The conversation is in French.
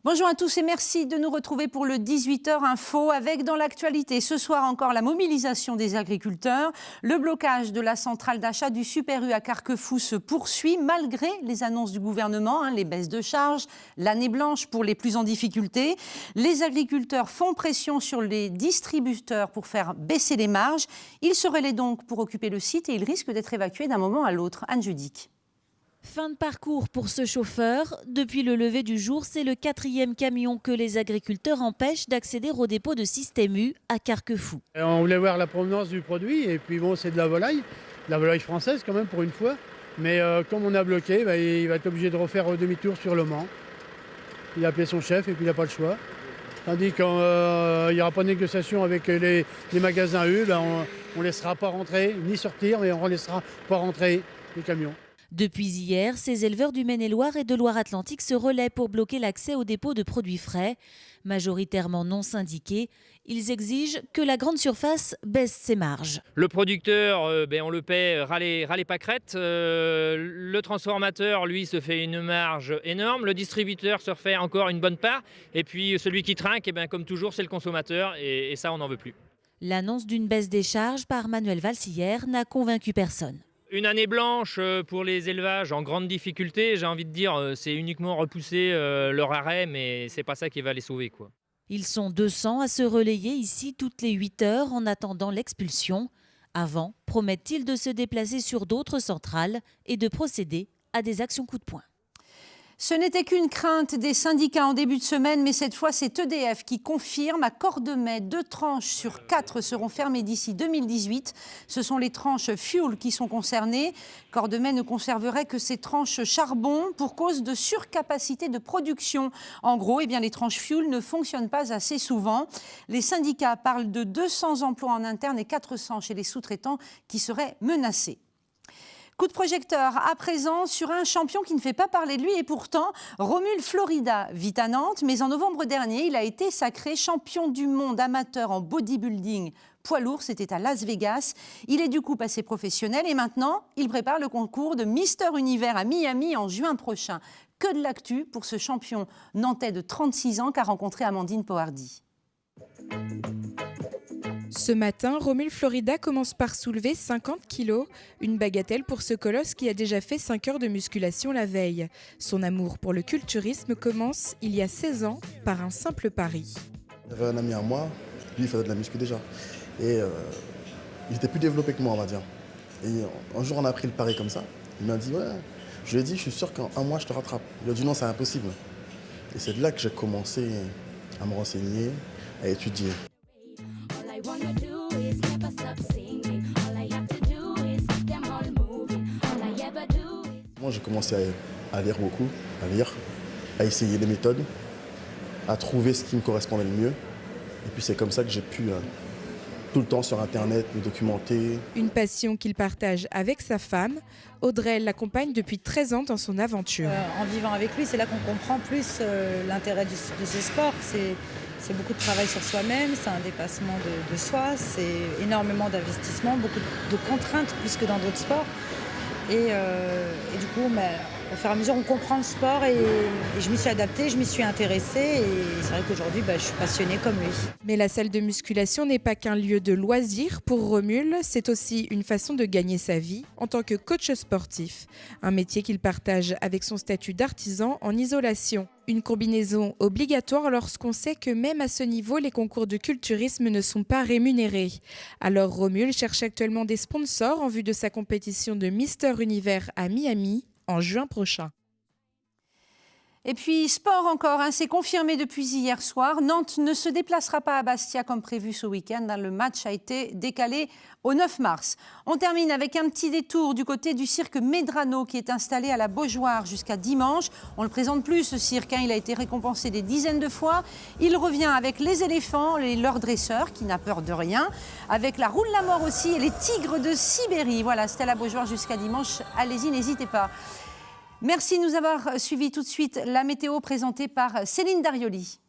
Bonjour à tous et merci de nous retrouver pour le 18h Info avec dans l'actualité ce soir encore la mobilisation des agriculteurs. Le blocage de la centrale d'achat du Super U à Carquefou se poursuit malgré les annonces du gouvernement, les baisses de charges, l'année blanche pour les plus en difficulté. Les agriculteurs font pression sur les distributeurs pour faire baisser les marges. Ils se relaient donc pour occuper le site et ils risquent d'être évacués d'un moment à l'autre. Anne Judic. Fin de parcours pour ce chauffeur. Depuis le lever du jour, c'est le 4e camion que les agriculteurs empêchent d'accéder au dépôt de Système U à Carquefou. On voulait voir la provenance du produit et puis bon, c'est de la volaille française quand même pour une fois. Mais comme on a bloqué, il va être obligé de refaire demi-tour sur Le Mans. Il a appelé son chef et puis il n'a pas le choix. Tandis qu'il n'y aura pas de négociation avec les magasins U, on ne laissera pas rentrer, ni sortir, mais on ne laissera pas rentrer les camions. Depuis hier, ces éleveurs du Maine-et-Loire et de Loire-Atlantique se relaient pour bloquer l'accès aux dépôts de produits frais. Majoritairement non syndiqués, ils exigent que la grande surface baisse ses marges. Le producteur, on le paie ras les pâquerettes. Le transformateur, lui, se fait une marge énorme. Le distributeur se refait encore une bonne part. Et puis celui qui trinque, comme toujours, c'est le consommateur. Et ça, on n'en veut plus. L'annonce d'une baisse des charges par Manuel Valls hier n'a convaincu personne. Une année blanche pour les élevages en grande difficulté, j'ai envie de dire, c'est uniquement repousser leur arrêt, mais c'est pas ça qui va les sauver, quoi. Ils sont 200 à se relayer ici toutes les 8 heures en attendant l'expulsion. Avant, promettent-ils de se déplacer sur d'autres centrales et de procéder à des actions coup de poing. Ce n'était qu'une crainte des syndicats en début de semaine, mais cette fois, c'est EDF qui confirme à Cordemais 2 tranches sur 4 seront fermées d'ici 2018. Ce sont les tranches fuel qui sont concernées. Cordemais ne conserverait que ses tranches charbon pour cause de surcapacité de production. En gros, les tranches fuel ne fonctionnent pas assez souvent. Les syndicats parlent de 200 emplois en interne et 400 chez les sous-traitants qui seraient menacés. Coup de projecteur à présent sur un champion qui ne fait pas parler de lui et pourtant Romul Florida vit à Nantes, mais en novembre dernier, il a été sacré champion du monde amateur en bodybuilding poids lourd, c'était à Las Vegas. Il est du coup passé professionnel et maintenant, il prépare le concours de Mister Univers à Miami en juin prochain. Que de l'actu pour ce champion nantais de 36 ans qu'a rencontré Amandine Pohardy. Ce matin, Romul Florida commence par soulever 50 kilos, une bagatelle pour ce colosse qui a déjà fait 5 heures de musculation la veille. Son amour pour le culturisme commence il y a 16 ans par un simple pari. J'avais un ami à moi, lui il faisait de la muscu déjà, et il était plus développé que moi on va dire. Et un jour on a pris le pari comme ça, il m'a dit ouais, je lui ai dit je suis sûr qu'en un mois je te rattrape. Il a dit non c'est impossible. Et c'est de là que j'ai commencé à me renseigner, à étudier. Moi j'ai commencé à lire beaucoup, à essayer des méthodes, à trouver ce qui me correspondait le mieux. Et puis c'est comme ça que j'ai pu tout le temps sur internet me documenter. Une passion qu'il partage avec sa femme. Audrey l'accompagne depuis 13 ans dans son aventure. En vivant avec lui, c'est là qu'on comprend plus l'intérêt de ce sport. C'est beaucoup de travail sur soi-même, c'est un dépassement de soi, c'est énormément d'investissement, beaucoup de contraintes plus que dans d'autres sports. Et du coup, au fur et à mesure, on comprend le sport et je m'y suis adaptée, je m'y suis intéressée et c'est vrai qu'aujourd'hui, je suis passionnée comme lui. Mais la salle de musculation n'est pas qu'un lieu de loisirs pour Romul, c'est aussi une façon de gagner sa vie en tant que coach sportif, un métier qu'il partage avec son statut d'artisan en isolation. Une combinaison obligatoire lorsqu'on sait que même à ce niveau, les concours de culturisme ne sont pas rémunérés. Alors Romul cherche actuellement des sponsors en vue de sa compétition de Mister Univers à Miami en juin prochain. Et puis, sport encore, c'est confirmé depuis hier soir. Nantes ne se déplacera pas à Bastia comme prévu ce week-end. Le match a été décalé au 9 mars. On termine avec un petit détour du côté du cirque Medrano qui est installé à la Beaujoire jusqu'à dimanche. On ne le présente plus ce cirque, il a été récompensé des dizaines de fois. Il revient avec les éléphants et leurs dresseurs qui n'a peur de rien. Avec la roue de la mort aussi et les tigres de Sibérie. Voilà, c'était à la Beaujoire jusqu'à dimanche. Allez-y, n'hésitez pas. Merci de nous avoir suivis. Tout de suite la météo présentée par Céline Darioli.